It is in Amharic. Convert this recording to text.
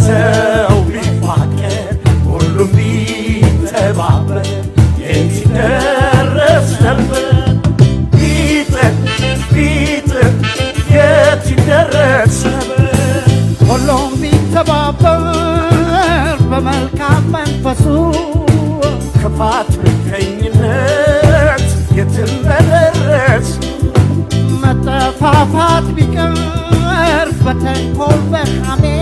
ሰው ቢፋቀር ሁሉም ቢተባበር የት ይደረስ ነበር ቢጥር የት ይደረስ ነበር ሁሉም ቢተባበር በመልካም መንፈሱ ክፋት ምቀኝነት የትም በደረስ መጠፋፋት ቢቀር በተንኮል በሐሜት